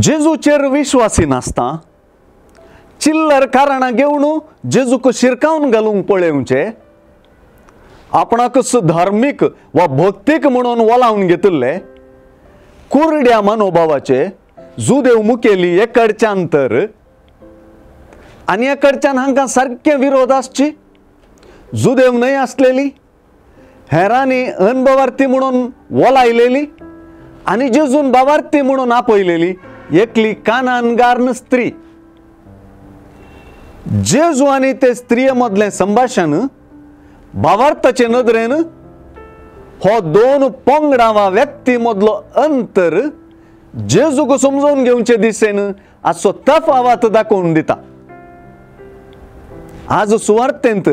जेजूचेर विश्वासी नासता चिल्लर कारणां घेवन जेजूक शिरकावन घालूंक पळेवचे, आपणाक धार्मीक वा भक्तीक म्हणून वलावन घेतिल्ले कुरड्या मनोभावाचे जुदेव मुखेली एकडच्यान तर आनी एकडच्यान हांकां सारके विरोध आसची जुदेव न्हय आसलेली, हेरांनी अनभावार्थी म्हणून वलायलेली आनी जेजून भावार्थी म्हणून आपयलेली एकली कानानगार स्त्री. जेजू आनी ते स्त्रिये मदलें संभाशण भावार्थाचे नदरेन हो दोन पंगडा वा व्यक्ती मदलो अंतर जेजूक समजून घेवचे दिशेन असो तफावत दाखोवन दिता. आज सुवार्थेंत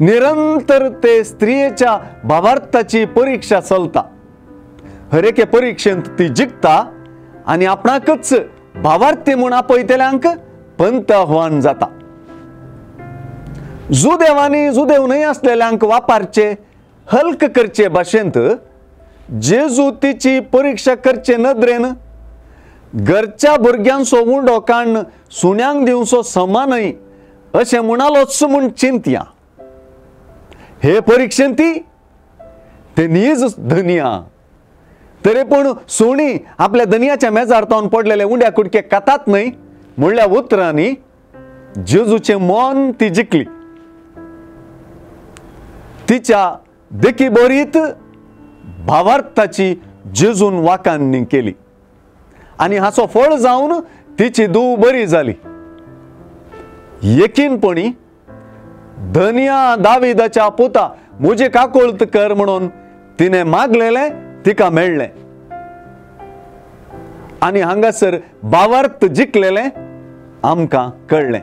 निरंतर ते स्त्रियेच्या भावार्थाची परीक्षा चलता. हर एके परीक्षेंत ती जिखता आनी आपणाकच भावार्थी म्हूण आपयतल्यांक पंत आव्हान जाता. जुदेवानी जुदेव न्हय आसलेल्यांक वापारचे हल्क करचे भाशेंत जेजू तिची परीक्षा करचे नदरेन घरच्या भुरग्यांचो उंडो काडून सुण्यांक दिवचो समान अशें म्हणालोच म्हूण चिंतया. हे परीक्षेंत ते नीज धनिया तरी पूण सुणी आपल्या धनियाच्या मेजार तावन पडलेले उंड्या कुडके कातात न्हय म्हणल्या उतरांनी जेजूचे मन ती जिखली. तिच्या देखी बरीत भावार्थाची जेजून वाकाणणी केली आनी हाचो फळ जावन तिची धूव बरी जाली. यकीनपणी धनिया दाविदाच्या पुता म्हजी काकुळत कर म्हणून तिने मागलेले तिका मेळ्ळें आनी हांगासर भावार्थ जिखलेले आमकां कळ्ळें.